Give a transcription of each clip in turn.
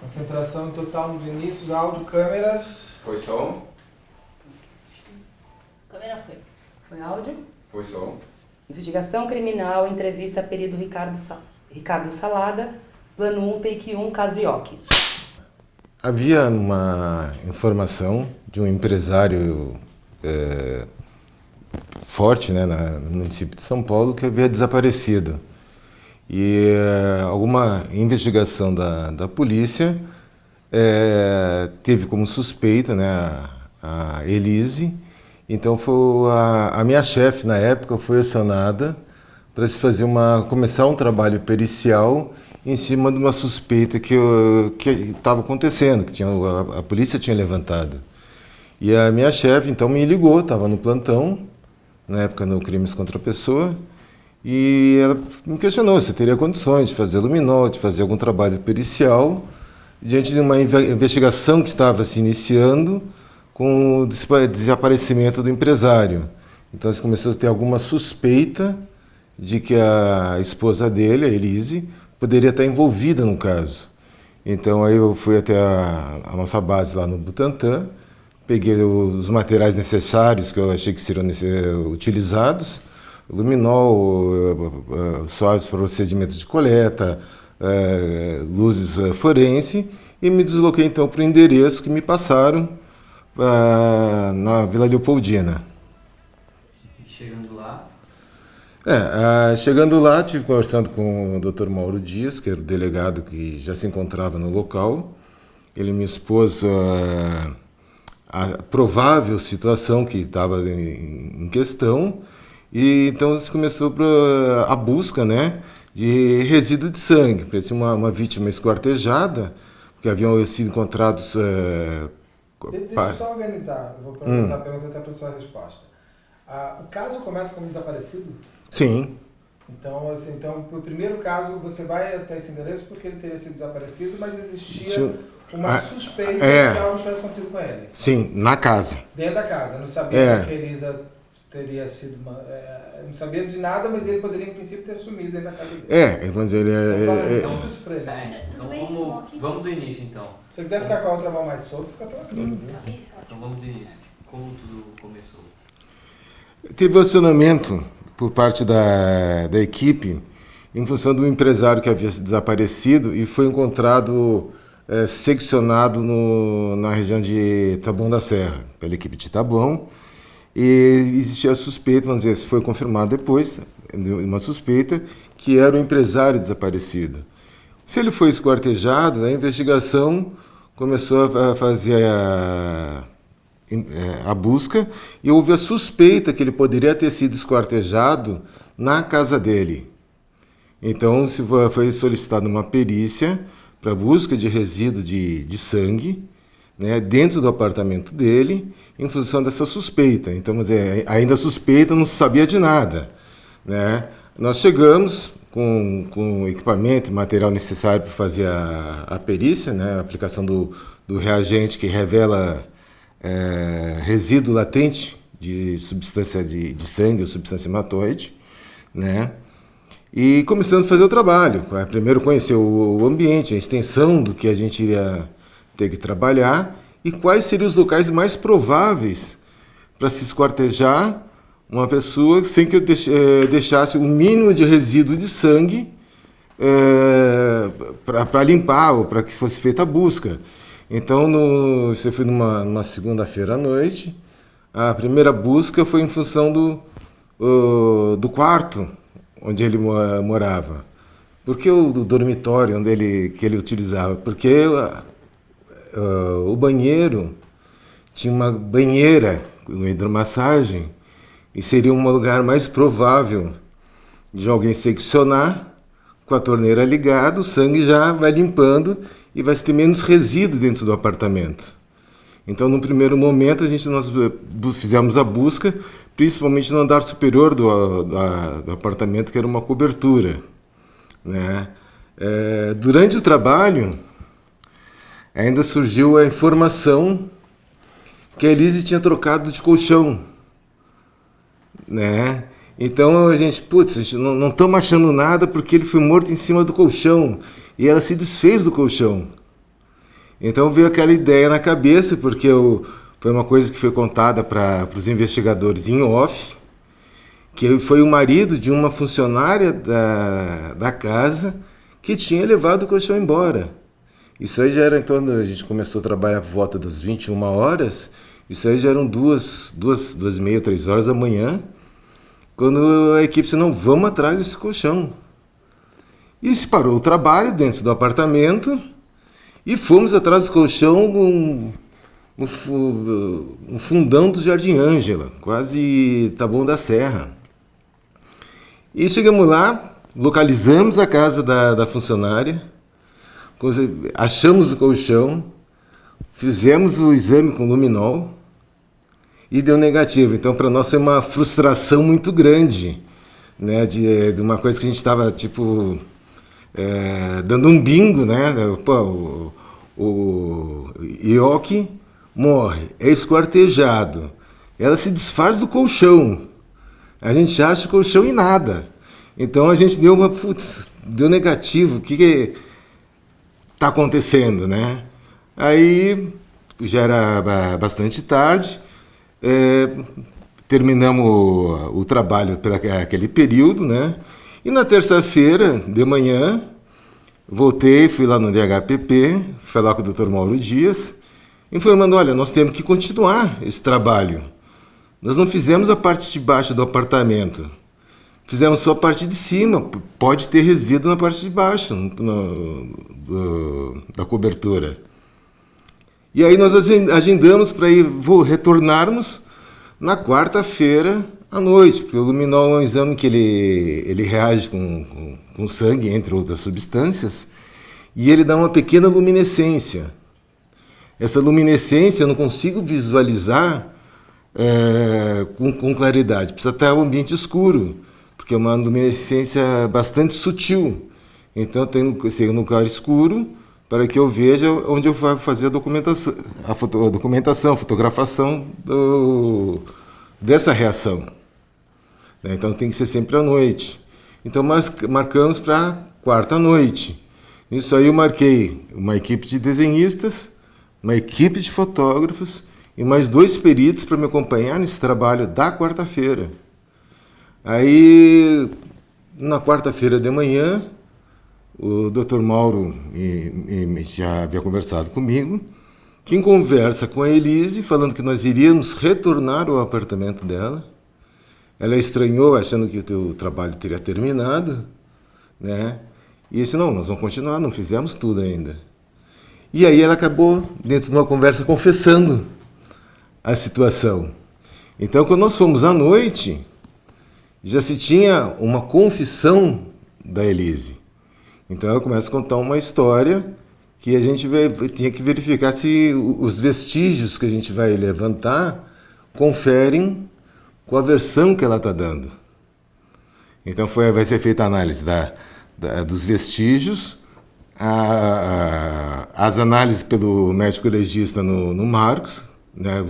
Concentração total no início, áudio, câmeras. Foi som? Câmera foi. Foi áudio? Foi som. Investigação criminal, entrevista período Ricardo Salada, plano 1, take 1, caso Ioki. Havia uma informação de um empresário forte, né, no município de São Paulo, que havia desaparecido. E alguma investigação da polícia teve como suspeita, né, a Elise. Então a minha chefe na época foi acionada para se fazer começar um trabalho pericial em cima de uma suspeita que estava acontecendo, que a polícia tinha levantado. E a minha chefe então me ligou, estava no plantão, na época no Crimes contra a Pessoa, e ela me questionou se eu teria condições de fazer luminol, de fazer algum trabalho pericial, diante de uma investigação que estava se iniciando com o desaparecimento do empresário. Então, começou a ter alguma suspeita de que a esposa dele, a Elise, poderia estar envolvida no caso. Então, aí eu fui até a nossa base lá no Butantã, peguei os materiais necessários que eu achei que seriam utilizados, luminol, sólidos para procedimento de coleta, luzes forense, e me desloquei então para o endereço que me passaram na Vila Leopoldina. Chegando lá? Chegando lá, estive conversando com o Dr. Mauro Dias, que era o delegado que já se encontrava no local. Ele me expôs a provável situação que estava em questão, e então se começou a busca, né, de resíduo de sangue. Parecia uma vítima esquartejada, porque haviam sido encontrados... Deixa eu só organizar, eu vou organizar a pergunta até para a sua resposta. O caso começa como desaparecido? Sim. Então, o primeiro caso, você vai até esse endereço porque ele teria sido desaparecido, mas existia uma suspeita de que algo tivesse acontecido com ele. Sim, na casa. Dentro da casa. Não sabia que a Elisa teria sido não sabia de nada, mas ele poderia, em princípio, ter sumido dentro da casa dele. Vamos dizer, Então, vamos do início, então. Se você quiser ficar com a outra mão mais solta, fica tranquilo. Então vamos do início. Como tudo começou? Teve um acionamento por parte da equipe em função de um empresário que havia desaparecido e foi encontrado seccionado na região de Taboão da Serra, pela equipe de Taboão. E existia a suspeita, vamos dizer, foi confirmado depois, uma suspeita, que era o empresário desaparecido. Se ele foi esquartejado, a investigação começou a fazer a busca e houve a suspeita que ele poderia ter sido esquartejado na casa dele. Então foi solicitada uma perícia para busca de resíduo de sangue, né, dentro do apartamento dele, em função dessa suspeita. Então, ainda suspeita, não se sabia de nada, né? Nós chegamos com equipamento e material necessário para fazer a perícia, né, a aplicação do reagente que revela resíduo latente de substância de sangue ou substância hematóide, né? E começando a fazer o trabalho. Primeiro conhecer o ambiente, a extensão do que a gente iria ter que trabalhar e quais seriam os locais mais prováveis para se esquartejar uma pessoa sem que eu deixasse o mínimo de resíduo de sangue para limpar ou para que fosse feita a busca. Então, isso foi numa segunda-feira à noite. A primeira busca foi em função do quarto onde ele morava. Por que o dormitório que ele utilizava? Porque o banheiro tinha uma banheira com hidromassagem e seria um lugar mais provável de alguém seccionar com a torneira ligada, o sangue já vai limpando e vai ter menos resíduo dentro do apartamento. Então, no primeiro momento, nós fizemos a busca, principalmente no andar superior do apartamento, que era uma cobertura, né? Durante o trabalho, ainda surgiu a informação que a Elise tinha trocado de colchão, né? Então a gente não estamos achando nada porque ele foi morto em cima do colchão e ela se desfez do colchão, Então veio aquela ideia na cabeça, porque foi uma coisa que foi contada para os investigadores em off, que foi o marido de uma funcionária da casa que tinha levado o colchão embora. Isso aí já era, então, a gente começou a trabalhar por volta das 21 horas, isso aí já eram 2h30, 3 horas da manhã, quando a equipe disse, não, vamos atrás desse colchão. E se parou o trabalho dentro do apartamento e fomos atrás do colchão no fundão do Jardim Ângela, quase Taboão da Serra. E chegamos lá, localizamos a casa da funcionária, achamos o colchão, fizemos o exame com luminol e deu negativo. Então, para nós foi uma frustração muito grande, né, de uma coisa que a gente estava, tipo, dando um bingo, né? Pô, o Ioki morre, é esquartejado, ela se desfaz do colchão, a gente acha o colchão e nada. Então a gente deu deu negativo, o que está acontecendo, né? Aí já era bastante tarde, terminamos o trabalho por aquele período, né? E na terça-feira de manhã, voltei, fui lá no DHPP, falar com o Dr. Mauro Dias, informando, olha, nós temos que continuar esse trabalho. Nós não fizemos a parte de baixo do apartamento, fizemos só a parte de cima, pode ter resíduo na parte de baixo da cobertura. E aí nós agendamos para retornarmos na quarta-feira à noite, porque o luminol é um exame que ele reage com sangue, entre outras substâncias, e ele dá uma pequena luminescência. Essa luminescência eu não consigo visualizar com claridade, precisa estar um ambiente escuro, porque é uma luminescência bastante sutil. Então eu tenho que ser num lugar escuro para que eu veja onde eu vou fazer a fotografação dessa reação. Então tem que ser sempre à noite. Então nós marcamos para quarta-noite. Nisso aí eu marquei uma equipe de desenhistas, uma equipe de fotógrafos e mais 2 peritos para me acompanhar nesse trabalho da quarta-feira. Aí, na quarta-feira de manhã, o Dr. Mauro já havia conversado comigo, que em conversa com a Elise, falando que nós iríamos retornar ao apartamento dela. Ela estranhou, achando que o trabalho teria terminado, né? E disse, não, nós vamos continuar, não fizemos tudo ainda. E aí ela acabou, dentro de uma conversa, confessando a situação. Então, quando nós fomos à noite, já se tinha uma confissão da Elise. Então ela começa a contar uma história que a gente tinha que verificar se os vestígios que a gente vai levantar conferem com a versão que ela está dando. Então vai ser feita a análise dos vestígios, as análises pelo médico legista no Marcos, né,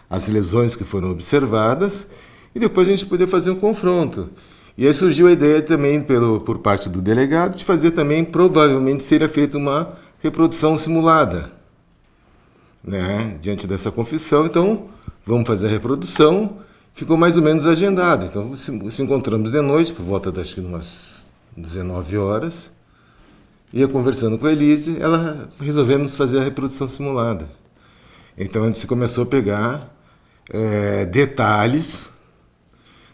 as lesões que foram observadas, e depois a gente poder fazer um confronto. E aí surgiu a ideia também, por parte do delegado, de fazer também, provavelmente seria feita uma reprodução simulada, né, diante dessa confissão. Então, vamos fazer a reprodução, ficou mais ou menos agendado. Então, se encontramos de noite, por volta das umas 19 horas, ia conversando com a Elise, resolvemos fazer a reprodução simulada. Então, a gente começou a pegar detalhes,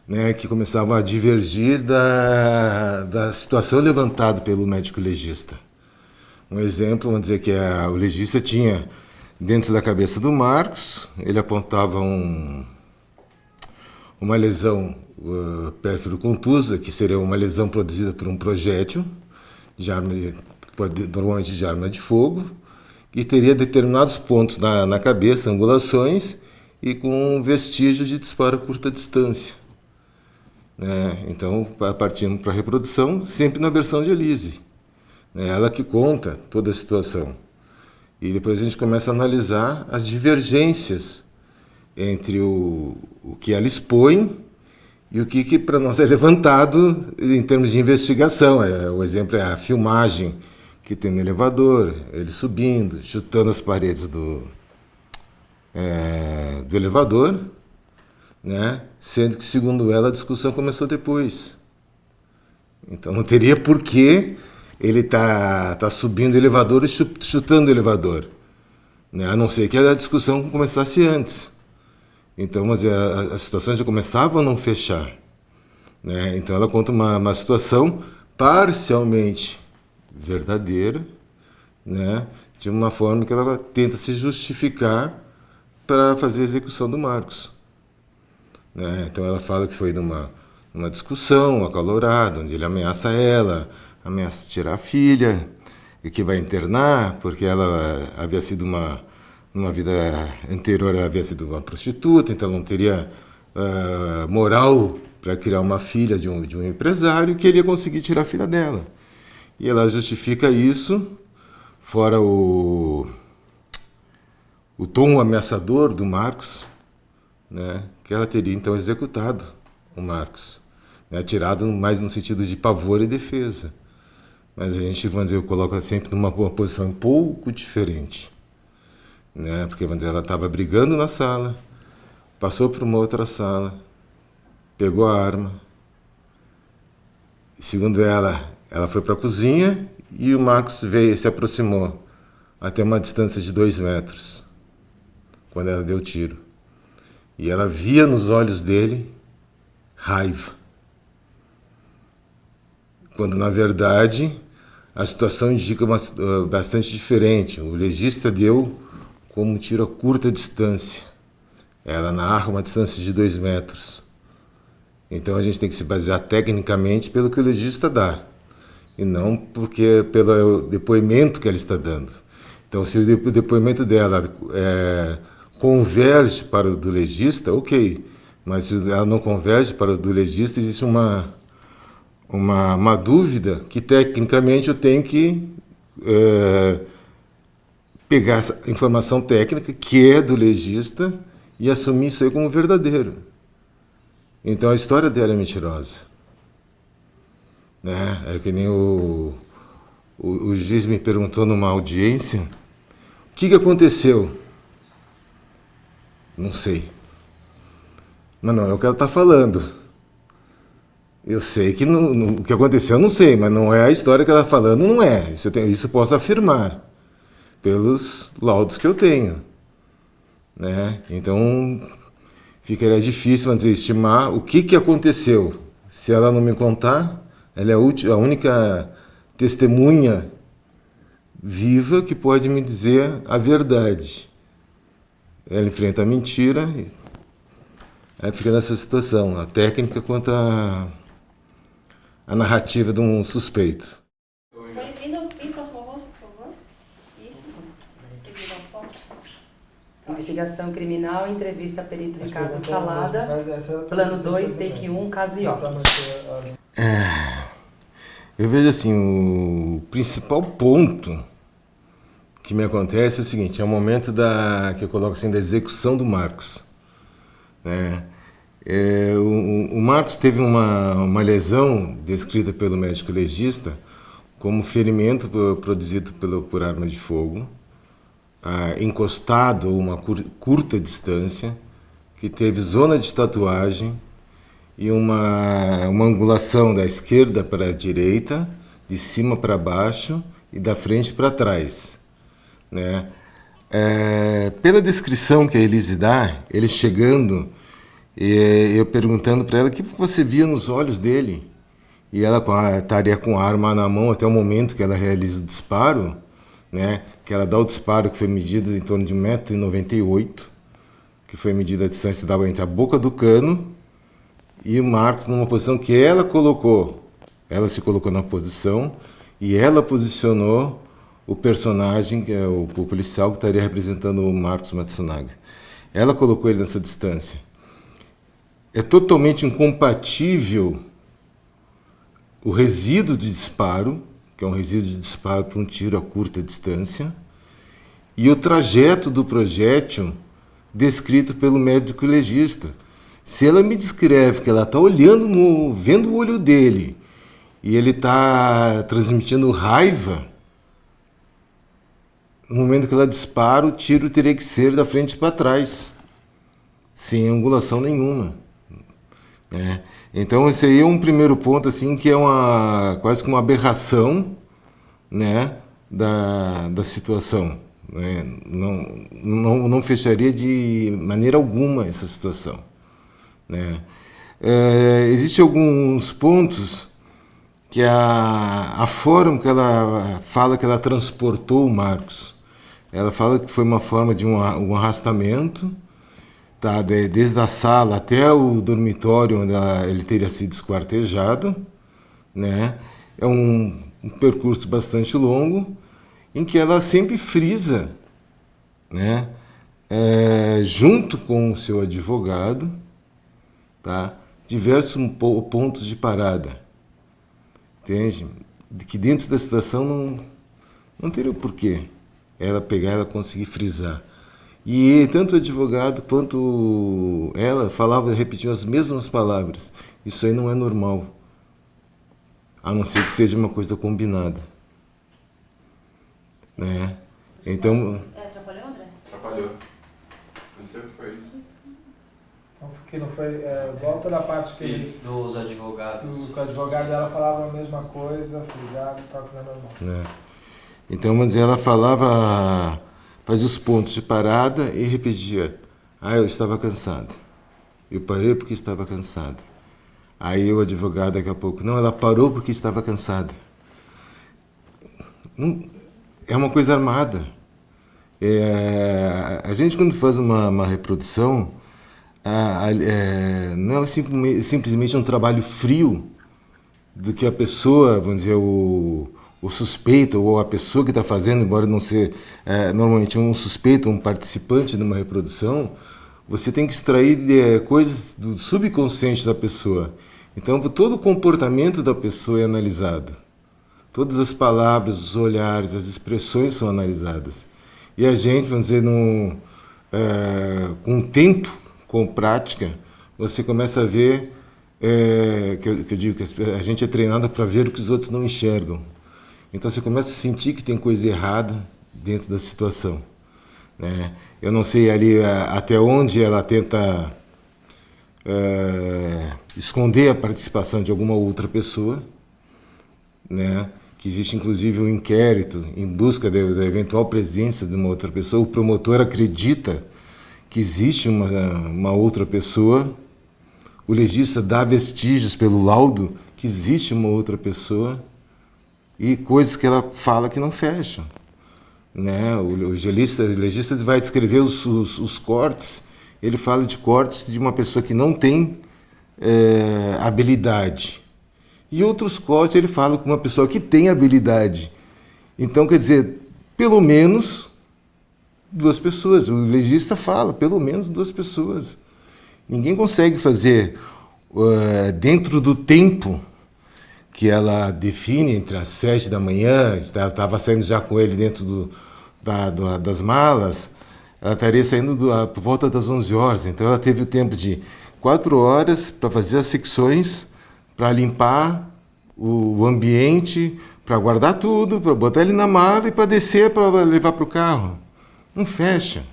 né, que começavam a divergir da situação levantada pelo médico legista. Um exemplo, vamos dizer que o legista tinha, dentro da cabeça do Marcos, ele apontava uma lesão pérfido-contusa, que seria uma lesão produzida por um projétil, normalmente de arma de fogo, e teria determinados pontos na cabeça, angulações, e com vestígios de disparo a curta distância. Então, partimos para a reprodução, sempre na versão de Elise. Ela que conta toda a situação. E depois a gente começa a analisar as divergências entre o que ela expõe e o que para nós é levantado em termos de investigação. O exemplo é a filmagem que tem no elevador, ele subindo, chutando as paredes do elevador, né? Sendo que, segundo ela, a discussão começou depois. Então não teria por que ele tá subindo o elevador e chutando o elevador, né? A não ser que a discussão começasse antes. Então, mas as situações já começavam a não fechar, né? Então ela conta uma situação parcialmente verdadeira, né? De uma forma que ela tenta se justificar para fazer a execução do Marcos, né? Então ela fala que foi numa discussão acalorada, onde ele ameaça ela, ameaça tirar a filha, e que vai internar, porque ela havia sido numa vida anterior, ela havia sido uma prostituta, então não teria moral para criar uma filha de um empresário, que ele ia conseguir tirar a filha dela. E ela justifica isso, fora o tom ameaçador do Marcos, né, que ela teria então executado o Marcos, né, atirado mais no sentido de pavor e defesa. Mas a gente, vamos dizer, coloca sempre numa posição um pouco diferente, né, porque, vamos dizer, ela estava brigando na sala, passou para uma outra sala, pegou a arma, segundo ela foi para a cozinha e o Marcos se aproximou até uma distância de 2 metros, quando ela deu o tiro. E ela via nos olhos dele raiva. Quando, na verdade, a situação indica bastante diferente. O legista deu como um tiro a curta distância. Ela narra uma distância de 2 metros. Então a gente tem que se basear tecnicamente pelo que o legista dá, e não pelo depoimento que ela está dando. Então, se o depoimento dela converge para o do legista, ok. Mas se ela não converge para o do legista, existe uma dúvida que, tecnicamente, eu tenho que pegar essa informação técnica, que é do legista, e assumir isso aí como verdadeiro. Então, a história dela é mentirosa, né? É que nem o juiz me perguntou numa audiência, o que aconteceu? Não sei. Mas não é o que ela está falando. Eu sei que o que aconteceu eu não sei, mas não é a história que ela está falando, não é. Isso eu posso afirmar, pelos laudos que eu tenho, né? Então, ficaria difícil, vamos dizer, estimar o que aconteceu. Se ela não me contar, ela é a única testemunha viva que pode me dizer a verdade. Ela enfrenta a mentira e aí fica nessa situação, a técnica contra a narrativa de um suspeito. Vem próximo ao rosto, por favor. Isso. Tem que dar foto. Investigação criminal, entrevista a perito Ricardo Salada, plano 2, take 1, caso Ioki. Eu vejo assim, o principal ponto que me acontece é o seguinte, é o momento que eu coloco assim, da execução do Marcos, né? O Marcos teve uma lesão descrita pelo médico legista como ferimento produzido por arma de fogo, encostado a uma curta distância, que teve zona de tatuagem e uma angulação da esquerda para a direita, de cima para baixo e da frente para trás, né? Pela descrição que a Elise dá, ele chegando, e eu perguntando para ela o que você via nos olhos dele, e ela estaria com a arma na mão até o momento que ela realiza o disparo, né? Que ela dá o disparo, que foi medido em torno de 1,98 m, que foi medida a distância da entre a boca do cano e o Marcos numa posição que ela colocou. Ela se colocou na posição e ela posicionou o personagem, que é o policial que estaria representando o Marcos Matsunaga. Ela colocou ele nessa distância. É totalmente incompatível o resíduo de disparo, que é um resíduo de disparo para um tiro a curta distância, e o trajeto do projétil descrito pelo médico legista. Se ela me descreve que ela está olhando, vendo o olho dele, e ele está transmitindo raiva, no momento que ela dispara, o tiro teria que ser da frente para trás, sem angulação nenhuma. Né? Então esse aí é um primeiro ponto assim, que é quase que uma aberração, né, da situação. Né? Não fecharia de maneira alguma essa situação. Né? Existem alguns pontos que a forma que ela fala que ela transportou o Marcos. Ela fala que foi uma forma de um arrastamento, tá? Desde a sala até o dormitório onde ele teria sido esquartejado. Né? É um percurso bastante longo, em que ela sempre frisa, né? Junto com o seu advogado, tá? Diversos pontos de parada. Entende? Que dentro da situação não teria o porquê ela conseguir frisar. E tanto o advogado quanto ela repetiam as mesmas palavras. Isso aí não é normal. A não ser que seja uma coisa combinada. Né? Então... Atrapalhou, André? Atrapalhou. Não sei o que foi isso. Então, porque não foi... volta da parte que ele... Dos advogados. Com o advogado dela falava a mesma coisa, frisado e tal, que não é normal. Então, vamos dizer, ela fazia os pontos de parada e repetia: eu estava cansado. Eu parei porque estava cansado. Aí o advogado, daqui a pouco: não, ela parou porque estava cansada. É uma coisa armada. A gente, quando faz uma reprodução, não é simplesmente um trabalho frio do que a pessoa, vamos dizer, o suspeito ou a pessoa que está fazendo, embora não ser normalmente um suspeito, um participante de uma reprodução, você tem que extrair coisas do subconsciente da pessoa. Então, todo o comportamento da pessoa é analisado. Todas as palavras, os olhares, as expressões são analisadas. E a gente, vamos dizer, com tempo, com prática, você começa a ver, que eu digo que a gente é treinado para ver o que os outros não enxergam. Então você começa a sentir que tem coisa errada dentro da situação. Né? Eu não sei ali até onde ela tenta esconder a participação de alguma outra pessoa, né? Que existe inclusive um inquérito em busca da eventual presença de uma outra pessoa. O promotor acredita que existe uma outra pessoa, o legista dá vestígios pelo laudo que existe uma outra pessoa, e coisas que ela fala que não fecham. Né? O legista vai descrever os cortes, ele fala de cortes de uma pessoa que não tem habilidade. E outros cortes ele fala com uma pessoa que tem habilidade. Então, quer dizer, pelo menos 2 pessoas. O legista fala, pelo menos 2 pessoas. Ninguém consegue fazer dentro do tempo que ela define, entre as 7 da manhã, ela estava saindo já com ele dentro das malas, ela estaria saindo por volta das 11 horas. Então ela teve o tempo de 4 horas para fazer as secções, para limpar o ambiente, para guardar tudo, para botar ele na mala e para descer para levar para o carro. Não fecha.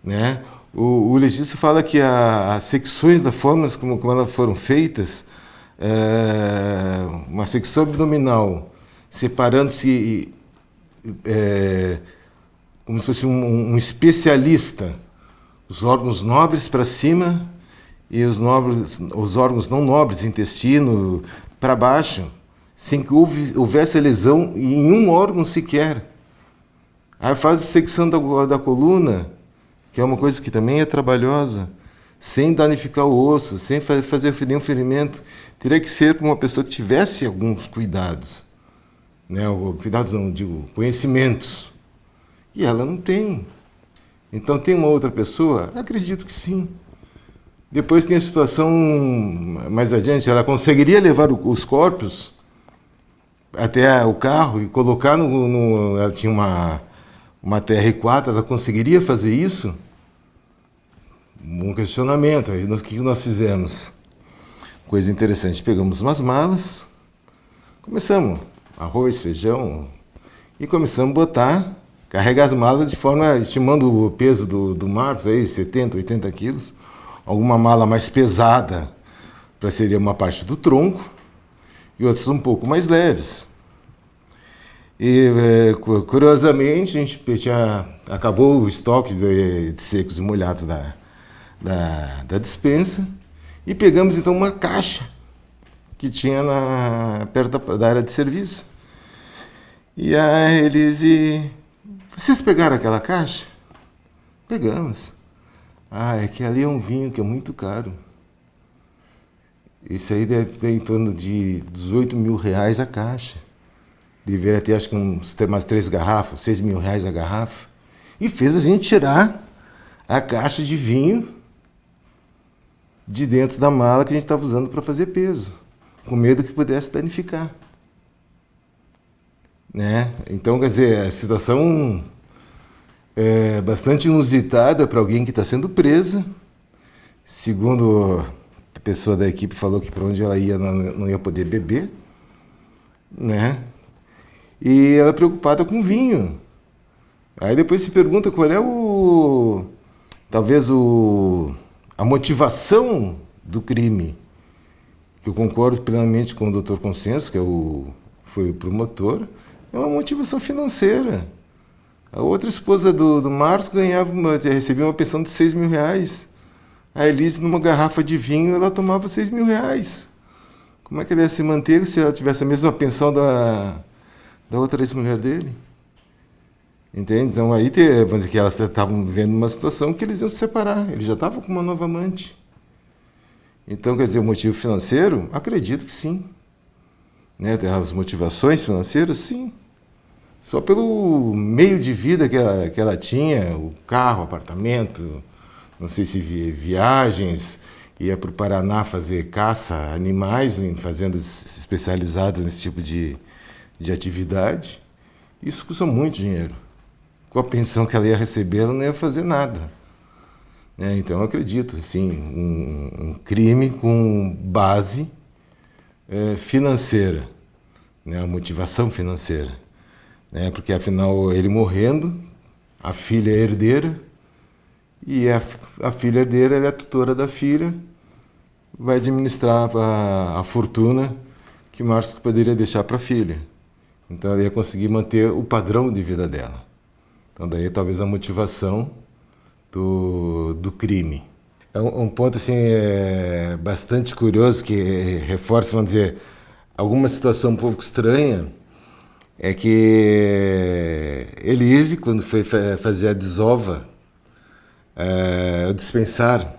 Né? O legista fala que as secções, da forma como elas foram feitas, uma secção abdominal, separando-se como se fosse um especialista, os órgãos nobres para cima e os órgãos não nobres, intestino, para baixo, sem que houvesse lesão em um órgão sequer. Aí faz a secção da coluna, que é uma coisa que também é trabalhosa, sem danificar o osso, sem fazer nenhum ferimento. Teria que ser para uma pessoa que tivesse alguns cuidados. Né? Cuidados não, digo, conhecimentos. E ela não tem. Então tem uma outra pessoa? Acredito que sim. Depois tem a situação mais adiante, ela conseguiria levar os corpos até o carro e colocar ela tinha uma TR4, ela conseguiria fazer isso? Um questionamento. Aí o que nós fizemos? Coisa interessante, pegamos umas malas, começamos, arroz, feijão, e começamos a botar carrega as malas de forma, estimando o peso do Marcos, aí, 70, 80 quilos, alguma mala mais pesada, para seria uma parte do tronco, e outras um pouco mais leves. E, curiosamente, a gente acabou o estoque de secos e molhados da despensa, e pegamos, então, uma caixa que tinha perto da área de serviço. E a Elise... Vocês pegaram aquela caixa? Pegamos. É que ali é um vinho que é muito caro. Isso aí deve ter em torno de 18 mil reais a caixa. Deveria ter, acho que umas 3 garrafas, 6 mil reais a garrafa. E fez a gente tirar a caixa de vinho de dentro da mala que a gente estava usando para fazer peso, com medo que pudesse danificar. Né? Então, quer dizer, a situação é bastante inusitada para alguém que está sendo presa. Segundo a pessoa da equipe falou que para onde ela ia não ia poder beber, né? E ela é preocupada com vinho. Aí depois se pergunta qual é talvez a motivação do crime. Que eu concordo plenamente com o Dr. Consenso, que foi o promotor. É uma motivação financeira. A outra esposa do Marcos recebia uma pensão de 6 mil reais. A Elise, numa garrafa de vinho, ela tomava 6 mil reais. Como é que ela ia se manter se ela tivesse a mesma pensão da outra ex-mulher dele? Entende? Então aí, vamos dizer que elas estavam vivendo uma situação que eles iam se separar. Ele já estava com uma nova amante. Então, quer dizer, o motivo financeiro? Acredito que sim. Né? As motivações financeiras, sim. Só pelo meio de vida que ela tinha, o carro, o apartamento, não sei se viagens, ia para o Paraná fazer caça a animais, em fazendas especializadas nesse tipo de atividade. Isso custa muito dinheiro. Com a pensão que ela ia receber, ela não ia fazer nada. Então, eu acredito, sim, um crime com base financeira, né, a motivação financeira, né, porque afinal ele morrendo, a filha é herdeira e a filha herdeira é a tutora da filha, vai administrar a fortuna que Marcos poderia deixar para a filha. Então ela ia conseguir manter o padrão de vida dela. Então daí talvez a motivação do crime. É um ponto assim, bastante curioso que reforça, vamos dizer, alguma situação um pouco estranha, é que Elise, quando foi fazer a desova, dispensar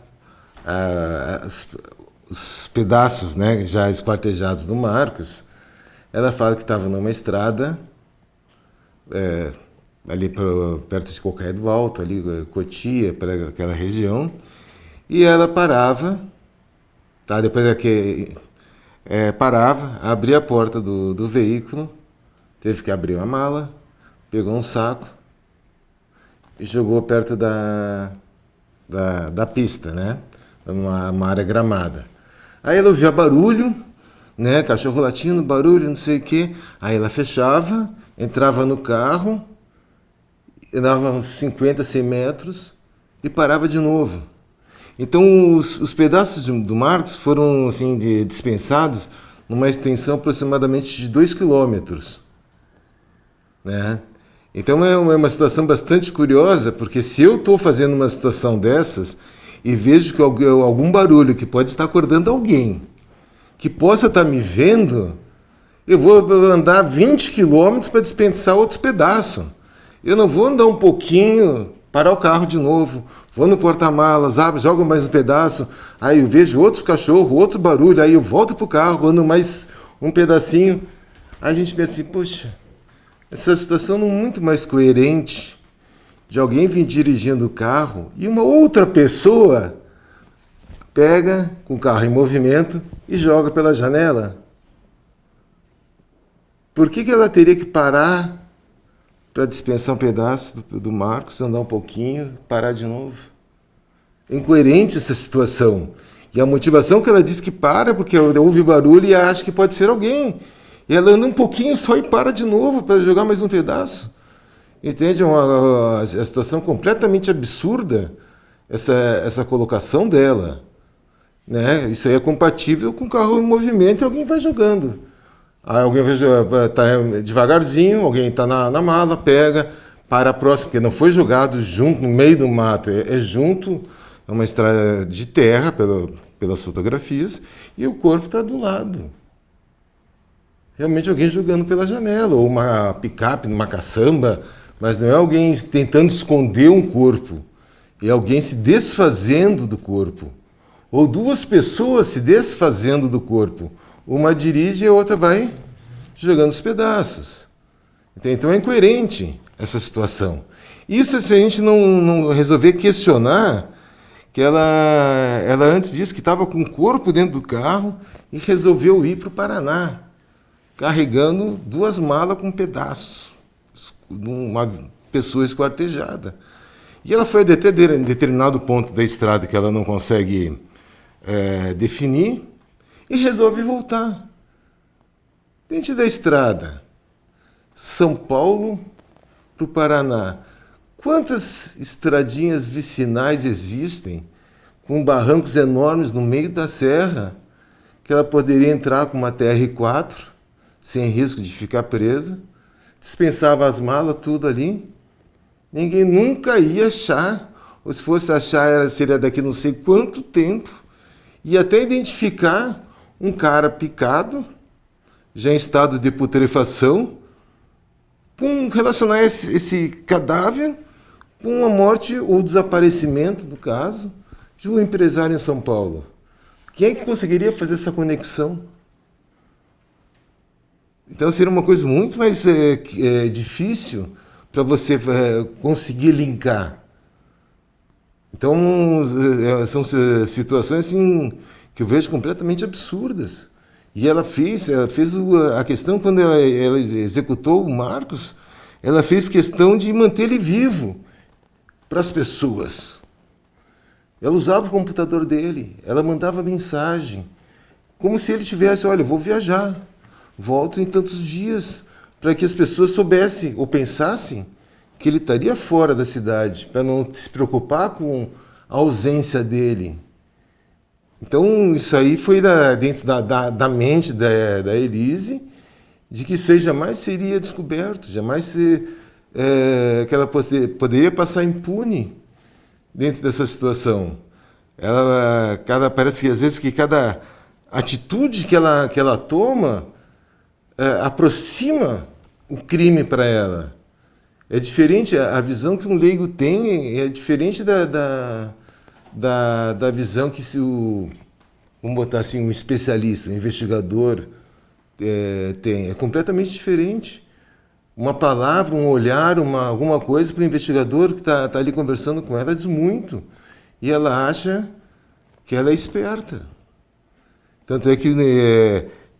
os pedaços, né, já esquartejados do Marcos, ela fala que estava numa estrada, ali perto de Cocaia do Alto, ali Cotia, para aquela região, e ela parava, tá? Depois parava, abria a porta do veículo, teve que abrir uma mala, pegou um saco e jogou perto da pista, né? Uma área gramada. Aí ela ouvia barulho, né? Cachorro latindo, barulho, não sei o quê. Aí ela fechava, entrava no carro, dava uns 50, 100 metros e parava de novo. Então, os pedaços do Marcos foram assim, dispensados numa extensão aproximadamente de 2 quilômetros. Né? Então, é uma situação bastante curiosa, porque se eu estou fazendo uma situação dessas e vejo que algum barulho que pode estar acordando alguém, que possa estar me vendo, eu vou andar 20 quilômetros para dispensar outros pedaços. Eu não vou andar um pouquinho, parar o carro de novo, vou no porta-malas, jogo mais um pedaço, aí eu vejo outros cachorros, outro barulho, aí eu volto pro carro, ando mais um pedacinho. Aí a gente pensa assim, poxa, essa situação não é muito mais coerente de alguém vir dirigindo o carro e uma outra pessoa pega com o carro em movimento e joga pela janela. Por que ela teria que parar para dispensar um pedaço do Marcos, andar um pouquinho, parar de novo? É incoerente essa situação. E a motivação que ela diz que para, porque ouve barulho e acha que pode ser alguém. E ela anda um pouquinho só e para de novo para jogar mais um pedaço. Entende? A situação completamente absurda, essa colocação dela. Né? Isso aí é compatível com o carro em movimento e alguém vai jogando. Aí alguém vai tá devagarzinho, alguém está na mala, pega, para a próxima, porque não foi jogado junto, no meio do mato, é junto, é uma estrada de terra, pelas fotografias, e o corpo está do lado. Realmente alguém jogando pela janela, ou uma picape, uma caçamba, mas não é alguém tentando esconder um corpo, é alguém se desfazendo do corpo. Ou duas pessoas se desfazendo do corpo. Uma dirige e a outra vai jogando os pedaços. Então é incoerente essa situação. Isso se a gente não resolver questionar, que ela antes disse que estava com o corpo dentro do carro e resolveu ir para o Paraná, carregando 2 malas com pedaços, uma pessoa esquartejada. E ela foi até em determinado ponto da estrada que ela não consegue definir e resolve voltar. Dentro da estrada, São Paulo para o Paraná. Quantas estradinhas vicinais existem com barrancos enormes no meio da serra que ela poderia entrar com uma TR4 sem risco de ficar presa, dispensava as malas, tudo ali. Ninguém nunca ia achar, ou se fosse achar, seria daqui não sei quanto tempo, e até identificar um cara picado, já em estado de putrefação, com relacionar esse cadáver com a morte ou desaparecimento, no caso, de um empresário em São Paulo. Quem é que conseguiria fazer essa conexão? Então seria uma coisa muito mais difícil para você conseguir linkar. Então são situações assim, que eu vejo completamente absurdas. E ela fez a questão, quando ela executou o Marcos, ela fez questão de manter ele vivo para as pessoas. Ela usava o computador dele, ela mandava mensagem, como se ele tivesse, olha, eu vou viajar, volto em tantos dias, para que as pessoas soubessem ou pensassem que ele estaria fora da cidade, para não se preocupar com a ausência dele. Então, isso aí foi dentro da mente da Elise, de que isso aí jamais seria descoberto, jamais que ela poderia passar impune dentro dessa situação. Parece que às vezes que cada atitude que ela toma aproxima o crime para ela. É diferente, a visão que um leigo tem é diferente da visão que vamos botar assim, um especialista, um investigador tem. É completamente diferente. Uma palavra, um olhar, alguma coisa para o investigador que está ali conversando com ela diz muito. E ela acha que ela é esperta. Tanto é que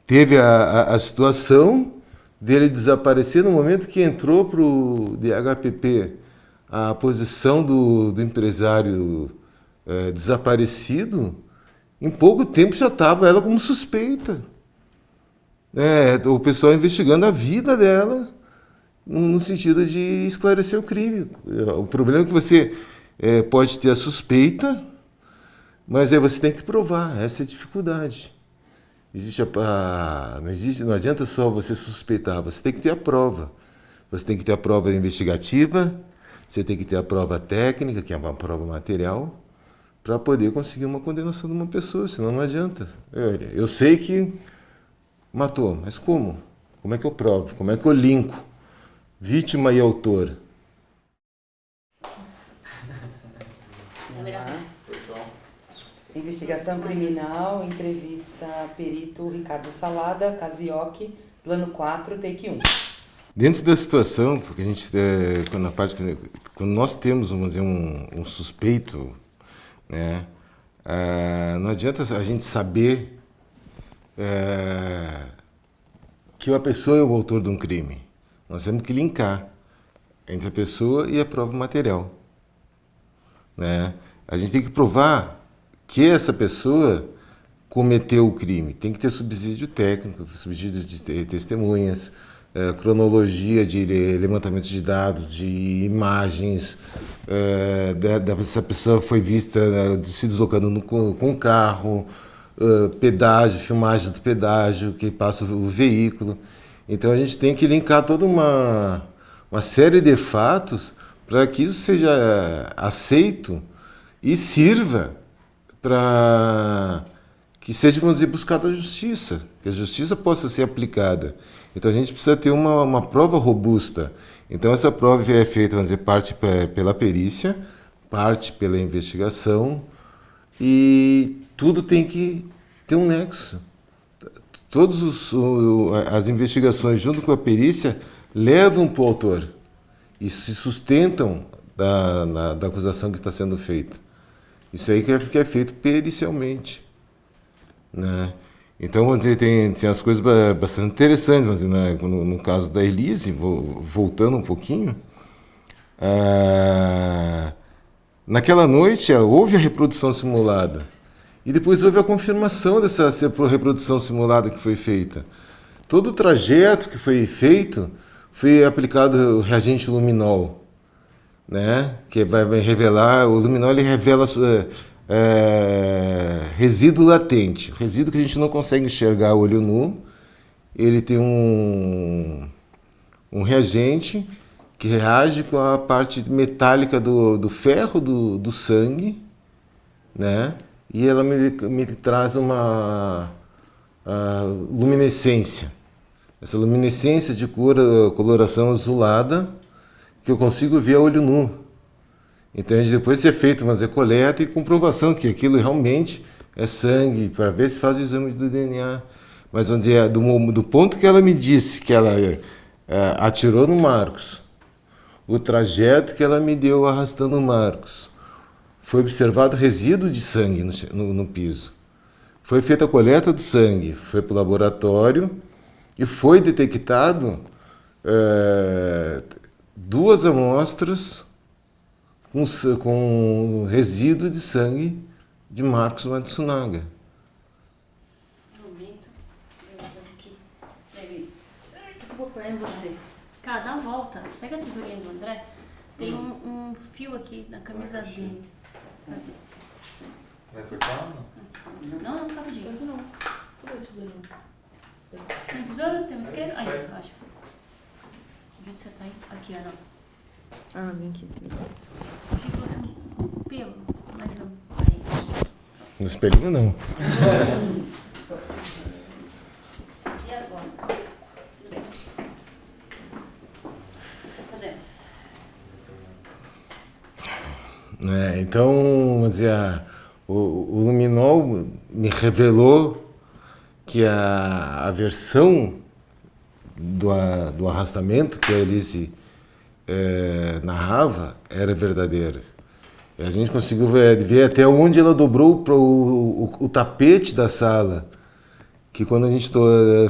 teve a situação dele desaparecer no momento que entrou para o DHPP a posição do empresário desaparecido. Em pouco tempo já estava ela como suspeita. O pessoal investigando a vida dela no sentido de esclarecer o crime. O problema é que você pode ter a suspeita, mas você tem que provar. Essa é a dificuldade. Não adianta só você suspeitar, você tem que ter a prova. Você tem que ter a prova investigativa, você tem que ter a prova técnica, que é uma prova material, para poder conseguir uma condenação de uma pessoa, senão não adianta. Eu sei que matou, mas como? Como é que eu provo? Como é que eu linko vítima e autor? Investigação criminal, entrevista perito Ricardo Salada, Casioque, plano 4, take 1. Dentro da situação, porque a gente, quando nós temos um suspeito, né, não adianta a gente saber que a pessoa é o autor de um crime. Nós temos que linkar entre a pessoa e a prova material. Né? A gente tem que provar que essa pessoa cometeu o crime. Tem que ter subsídio técnico, subsídio de testemunhas, cronologia de levantamento de dados, de imagens, se a pessoa foi vista se deslocando com o carro, pedágio, filmagem do pedágio, que passa o veículo. Então a gente tem que linkar toda uma série de fatos para que isso seja aceito e sirva para que seja, vamos dizer, buscada a justiça, que a justiça possa ser aplicada. Então a gente precisa ter uma prova robusta. Então essa prova é feita, vamos dizer, parte pela perícia, parte pela investigação, e tudo tem que ter um nexo. Todas as investigações junto com a perícia levam para o autor e se sustentam da acusação que está sendo feita. Isso aí que é feito pericialmente, né? Então, vamos dizer, tem as coisas bastante interessantes, vamos dizer, né? No caso da Elise, voltando um pouquinho, naquela noite houve a reprodução simulada e depois houve a confirmação dessa reprodução simulada que foi feita. Todo o trajeto que foi feito foi aplicado o reagente luminol, né? Que vai revelar, o luminol ele revela resíduo latente, resíduo que a gente não consegue enxergar a olho nu. Ele tem um reagente que reage com a parte metálica do ferro do sangue, né? E ela me traz uma luminescência. Essa luminescência de coloração azulada que eu consigo ver a olho nu. Então, depois de ser feito, vamos dizer, coleta e comprovação que aquilo realmente é sangue, para ver se faz o exame do DNA. Mas do ponto que ela me disse que ela atirou no Marcos, o trajeto que ela me deu arrastando o Marcos, foi observado resíduo de sangue no piso. Foi feita a coleta do sangue, foi para o laboratório e foi detectado 2 amostras com resíduo de sangue de Marcos Matsunaga. Eu vou pôr em você. Cara, dá a volta. Pega a tesourinha do André. Tem um fio aqui na camisa dele. Vai cortar ou não? Não, rapidinho. Não. Cadê a tesourinha? Tem tesoura? Tem um isqueiro? Aí, acho. Onde você tá aí? Aqui, ó, não. Ah, vem aqui. Achei que fosse um pelo, mas não. Aí. No espelhinho, não. E agora? Podemos. Então, vamos dizer, o luminol me revelou que a versão do arrastamento que a Elise narrava era verdadeira. E a gente conseguiu ver até onde ela dobrou o tapete da sala, que quando a gente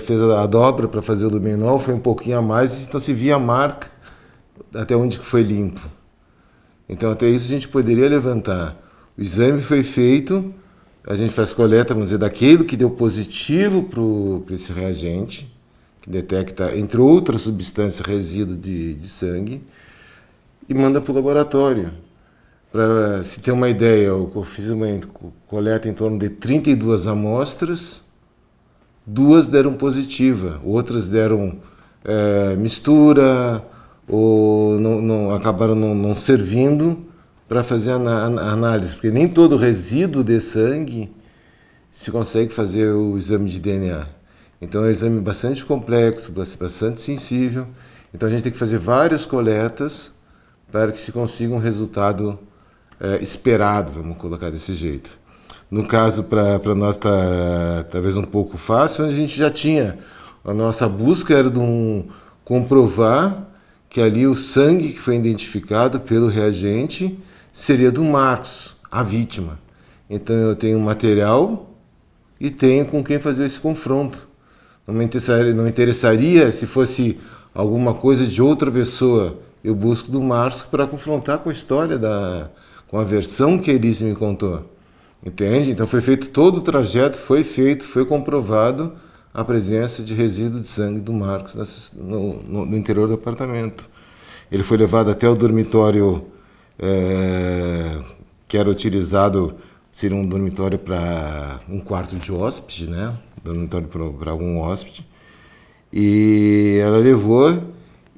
fez a dobra para fazer o luminol foi um pouquinho a mais, então se via a marca até onde foi limpo. Então até isso a gente poderia levantar. O exame foi feito, a gente faz coleta, vamos dizer, daquilo que deu positivo para esse reagente, que detecta, entre outras substâncias, resíduo de sangue, e manda para o laboratório. Para se ter uma ideia, eu fiz uma coleta em torno de 32 amostras, 2 deram positiva, outras deram mistura, ou acabaram não servindo para fazer a análise, porque nem todo resíduo de sangue se consegue fazer o exame de DNA. Então é um exame bastante complexo, bastante sensível. Então a gente tem que fazer várias coletas para que se consiga um resultado esperado, vamos colocar desse jeito. No caso, para nós talvez um pouco fácil, a gente já tinha, a nossa busca era de comprovar que ali o sangue que foi identificado pelo reagente seria do Marcos, a vítima. Então eu tenho material e tenho com quem fazer esse confronto. Não me interessaria se fosse alguma coisa de outra pessoa. Eu busco do Marcos para confrontar com a história, com a versão que a Elise me contou. Entende? Então foi feito todo o trajeto, foi comprovado a presença de resíduo de sangue do Marcos no interior do apartamento. Ele foi levado até o dormitório que era utilizado, seria um dormitório para um quarto de hóspede, né? Dormitório para algum hóspede. E ela levou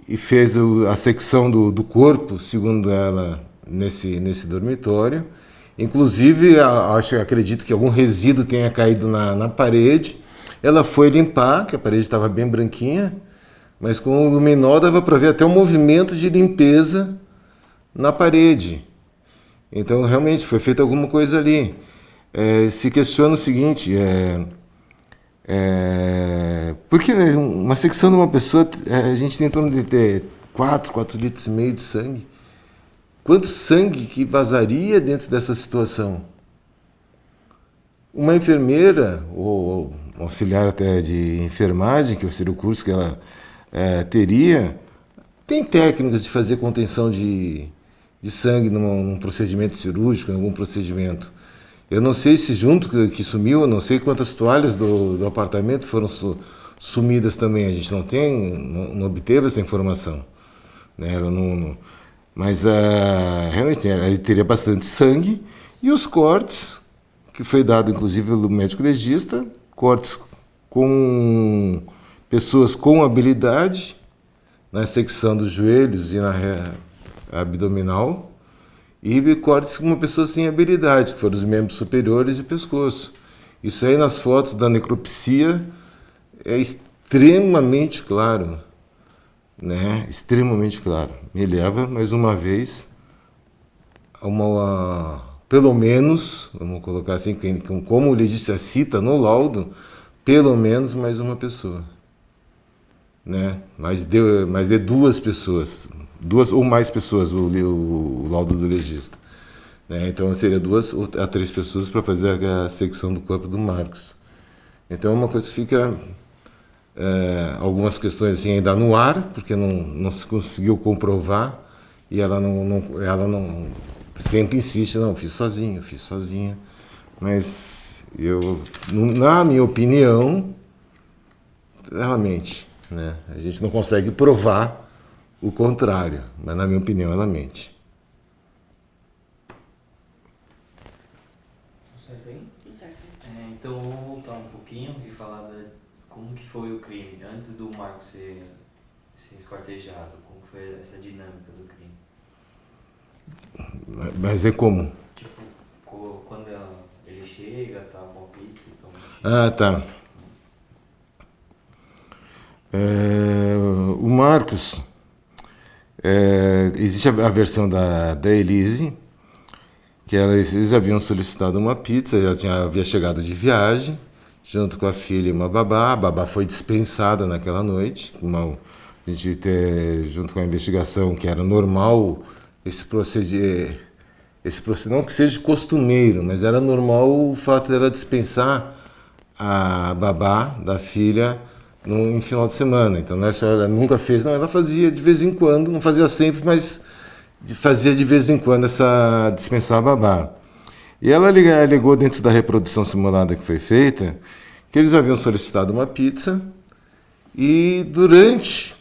e fez a secção do corpo, segundo ela, nesse dormitório. Inclusive, acredito que algum resíduo tenha caído na parede. Ela foi limpar, que a parede estava bem branquinha, mas com o luminol dava para ver até o movimento de limpeza na parede. Então, realmente, foi feita alguma coisa ali. Se questiona o seguinte, porque uma secção de uma pessoa, a gente tem em torno de ter 4,5 litros de sangue. Quanto sangue que vazaria dentro dessa situação? Uma enfermeira, ou auxiliar até de enfermagem, que seria o curso que ela teria, tem técnicas de fazer contenção de sangue num procedimento cirúrgico, em algum procedimento. Eu não sei se junto que sumiu, eu não sei quantas toalhas do apartamento foram sumidas também. A gente não obteve essa informação. Né? Ela mas realmente ele teria bastante sangue. E os cortes, que foi dado inclusive pelo médico legista, cortes com pessoas com habilidade na secção dos joelhos e na abdominal, e cortes com uma pessoa sem habilidade, que foram os membros superiores e pescoço. Isso aí nas fotos da necropsia é extremamente claro, né? Extremamente claro. Me leva, mais uma vez, pelo menos, vamos colocar assim, como o legista cita no laudo, pelo menos mais uma pessoa. Né? Mais de duas pessoas, duas ou mais pessoas, o laudo do legista. Né? Então seria 2 a 3 pessoas para fazer a secção do corpo do Marcos. Então é uma coisa que fica algumas questões assim, ainda no ar, porque não se conseguiu comprovar, e ela não sempre insiste, não, fiz sozinha. Mas na minha opinião, ela mente. Né? A gente não consegue provar o contrário, mas na minha opinião ela mente. Certo aí? Certo. Então vamos voltar um pouquinho e falar como que foi o crime, antes do Marcos ser esquartejado, como foi essa dinâmica do crime. Mas é como? Tipo, quando ele chega, tá com a pizza e toma. Ah, tá. O Marcos, existe a versão da Elise, que eles haviam solicitado uma pizza, ela havia chegado de viagem, junto com a filha e uma babá. A babá foi dispensada naquela noite, a gente junto com a investigação, que era normal esse procedimento, não que seja costumeiro, mas era normal o fato dela dispensar a babá da filha em final de semana. Então, ela nunca fez, não, ela fazia de vez em quando, não fazia sempre, mas fazia de vez em quando essa dispensar a babá. E ela alegou dentro da reprodução simulada que foi feita, que eles haviam solicitado uma pizza e durante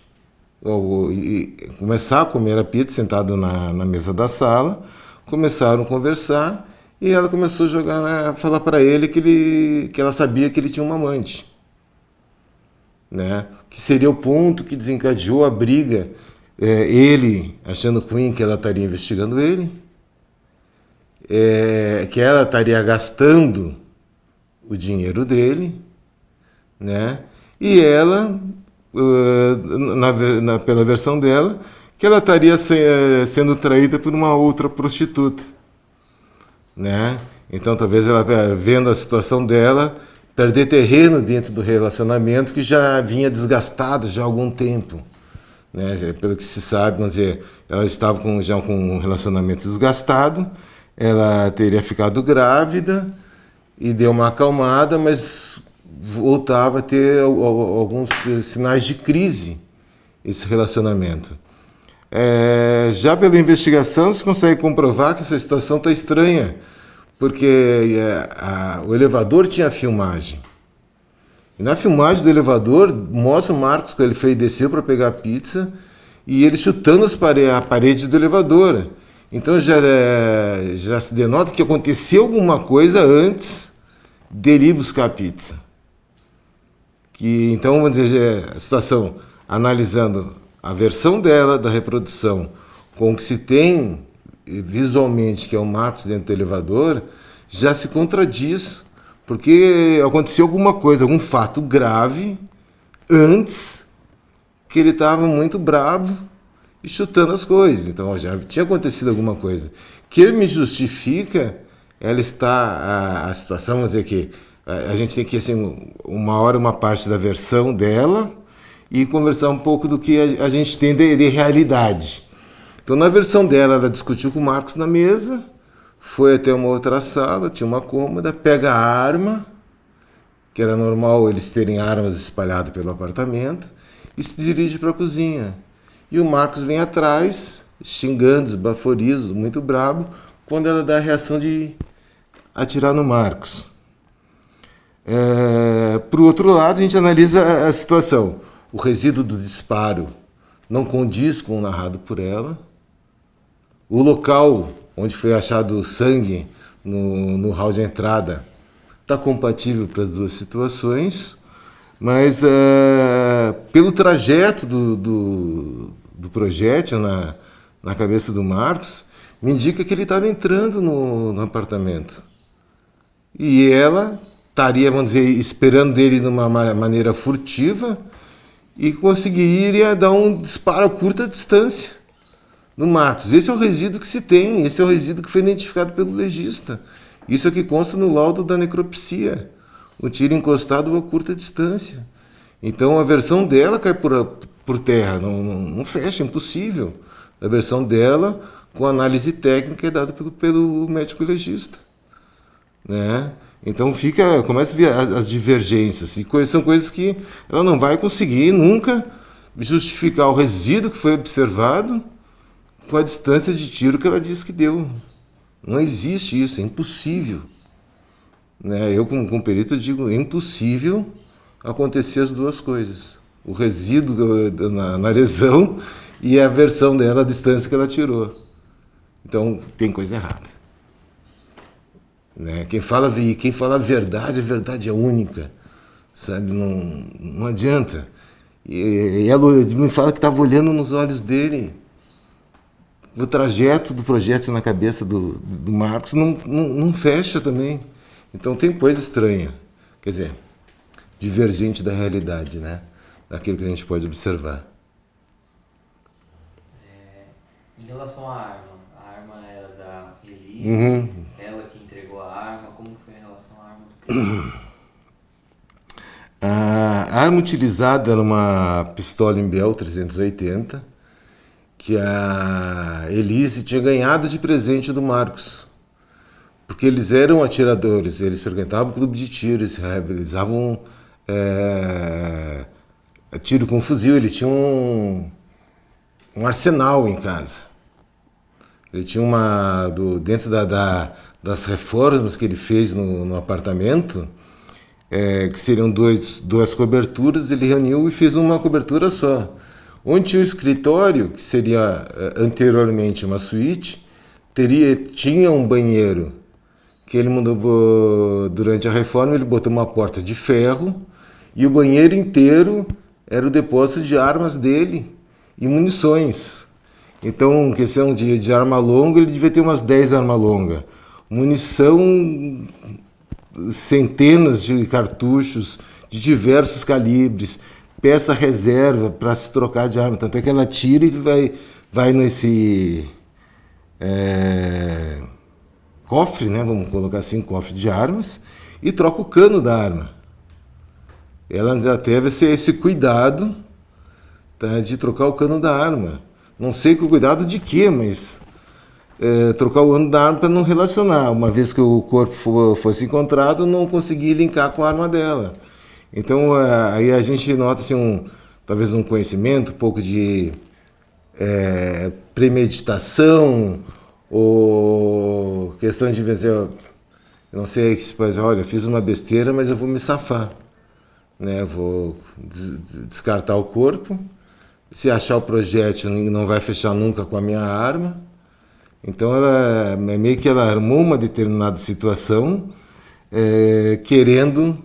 começar a comer a pizza sentado na mesa da sala, começaram a conversar e ela começou a falar para ele que ela sabia que ele tinha uma amante. Né? Que seria o ponto que desencadeou a briga, ele achando ruim que ela estaria investigando ele, que ela estaria gastando o dinheiro dele, né? E ela, pela versão dela, que ela estaria sendo traída por uma outra prostituta, né? Então talvez ela, vendo a situação dela, perder terreno dentro do relacionamento que já vinha desgastado já há algum tempo. Né? Pelo que se sabe, vamos dizer, ela estava já com um relacionamento desgastado, ela teria ficado grávida e deu uma acalmada, mas voltava a ter alguns sinais de crise esse relacionamento. Já pela investigação se consegue comprovar que essa situação está estranha, porque o elevador tinha filmagem. E na filmagem do elevador, mostra o Marcos que ele desceu para pegar a pizza e ele chutando a parede do elevador. Então já se denota que aconteceu alguma coisa antes dele ir buscar a pizza. Então, vamos dizer, a situação, analisando a versão dela da reprodução com o que se tem visualmente, que é o Marcos dentro do elevador, já se contradiz, porque aconteceu alguma coisa, algum fato grave antes que ele estava muito bravo e chutando as coisas. Então já tinha acontecido alguma coisa. Que me justifica ela está a situação, vamos dizer que a gente tem que assim, uma parte da versão dela e conversar um pouco do que a gente tem de realidade. Então, na versão dela, ela discutiu com o Marcos na mesa, foi até uma outra sala, tinha uma cômoda, pega a arma, que era normal eles terem armas espalhadas pelo apartamento, e se dirige para a cozinha. E o Marcos vem atrás, xingando, esbaforizo, muito brabo, quando ela dá a reação de atirar no Marcos. Por outro lado, a gente analisa a situação. O resíduo do disparo não condiz com o narrado por ela. O local onde foi achado o sangue no hall de entrada está compatível para as duas situações, mas pelo trajeto do projétil na cabeça do Marcos, me indica que ele estava entrando no apartamento. E ela estaria, vamos dizer, esperando dele de uma maneira furtiva e conseguiria dar um disparo a curta distância no Marcos. Esse é o resíduo que se tem, esse é o resíduo que foi identificado pelo legista. Isso é que consta no laudo da necropsia. O tiro encostado a curta distância. Então a versão dela cai por terra, não fecha, é impossível. A versão dela, com análise técnica, é dada pelo médico legista. Né? Então começa a ver as divergências, e são coisas que ela não vai conseguir nunca justificar o resíduo que foi observado com a distância de tiro que ela disse que deu. Não existe isso, é impossível. Né? Eu, como perito, digo, é impossível acontecer as duas coisas. O resíduo na lesão e a versão dela, a distância que ela tirou. Então, tem coisa errada. Né? Quem fala a verdade é única. Sabe? Não adianta. E ela me fala que estava olhando nos olhos dele. O trajeto do projeto na cabeça do Marcos não fecha também. Então tem coisa estranha. Quer dizer, divergente da realidade, né? Daquilo que a gente pode observar. Em relação à arma era da Eli, ela que entregou a arma, como foi em relação à arma do crime? A arma utilizada era uma pistola Imbel 380, que a Elise tinha ganhado de presente do Marcos. Porque eles eram atiradores, eles frequentavam o clube de tiro, eles realizavam tiro com fuzil, eles tinham um arsenal em casa. Ele tinha dentro das reformas que ele fez no apartamento, que seriam duas coberturas, ele reuniu e fez uma cobertura só. Onde tinha o escritório, que seria anteriormente uma suíte, tinha um banheiro que ele mandou, durante a reforma, ele botou uma porta de ferro e o banheiro inteiro era o depósito de armas dele e munições. Então, questão de arma longa, ele devia ter umas 10 armas longas. Munição, centenas de cartuchos de diversos calibres, peça reserva para se trocar de arma. Tanto é que ela tira e vai nesse cofre, né? Vamos colocar assim, cofre de armas, e troca o cano da arma. Ela já teve esse cuidado, tá, de trocar o cano da arma. Não sei com cuidado de quê, mas trocar o cano da arma para não relacionar. Uma vez que o corpo fosse encontrado, não conseguia linkar com a arma dela. Então, aí a gente nota assim, talvez um conhecimento, um pouco de premeditação, ou questão de dizer, eu não sei, olha, fiz uma besteira, mas eu vou me safar. né? Vou descartar o corpo. Se achar o projétil, não vai fechar nunca com a minha arma. Então, meio que ela armou uma determinada situação, querendo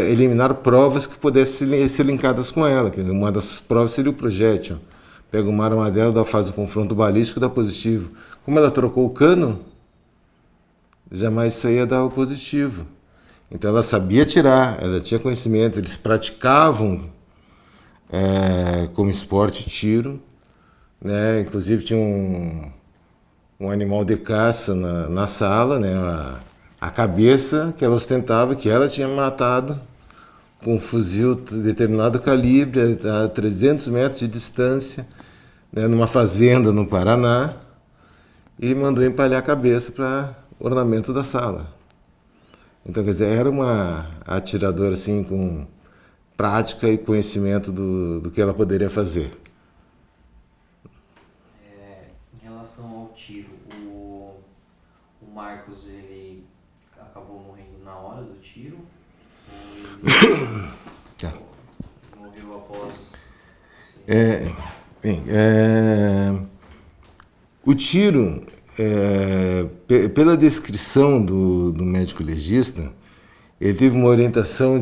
eliminar provas que pudessem ser linkadas com ela. Uma das provas seria o projétil. Pega uma arma dela, faz o confronto balístico, dá positivo. Como ela trocou o cano, jamais isso aí ia dar o positivo. Então ela sabia atirar, ela tinha conhecimento, eles praticavam como esporte tiro, né? Inclusive tinha um animal de caça na sala, né? A cabeça que ela ostentava, que ela tinha matado com um fuzil de determinado calibre, a 300 metros de distância, né? Numa fazenda no Paraná, e mandou empalhar a cabeça para ornamento da sala. Então, quer dizer, era uma atiradora assim, com prática e conhecimento do que ela poderia fazer. Em relação ao tiro, o Marcos, ele acabou morrendo na hora do tiro? Ou ele morreu após? O tiro, pela descrição do médico legista, ele teve uma orientação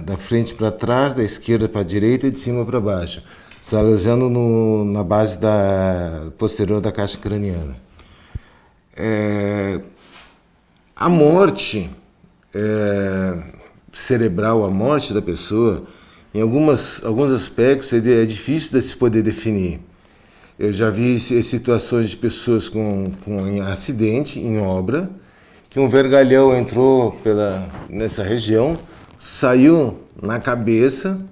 da frente para trás, da esquerda para a direita e de cima para baixo, se alojando na base posterior da caixa craniana. A morte cerebral, a morte da pessoa, em alguns aspectos é difícil de se poder definir. Eu já vi situações de pessoas com acidente em obra, que um vergalhão entrou nessa região, saiu na cabeça,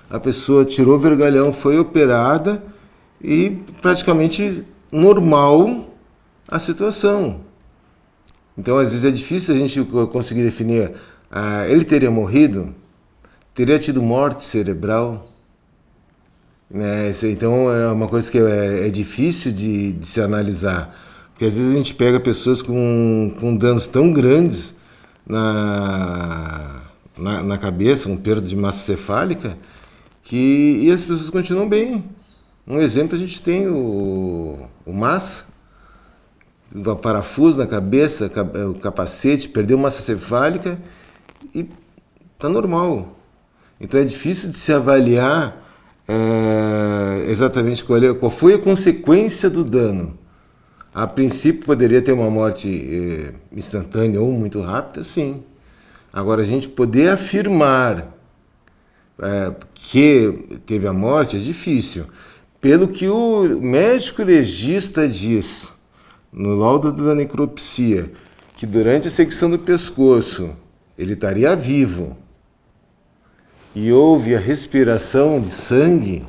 a pessoa tirou o vergalhão, foi operada e praticamente normal a situação. Então, às vezes é difícil a gente conseguir definir. Ele teria morrido? Teria tido morte cerebral? Né? Então, é uma coisa que é difícil de se analisar. Porque às vezes a gente pega pessoas com danos tão grandes na cabeça, com perda de massa cefálica, e as pessoas continuam bem. Um exemplo, a gente tem o Massa, o parafuso na cabeça, o capacete, perdeu massa cefálica e está normal. Então é difícil de se avaliar exatamente qual foi a consequência do dano. A princípio poderia ter uma morte instantânea ou muito rápida, sim. Agora, a gente poder afirmar que teve a morte é difícil. Pelo que o médico legista diz no laudo da necropsia, que durante a secção do pescoço ele estaria vivo e houve a respiração de sangue,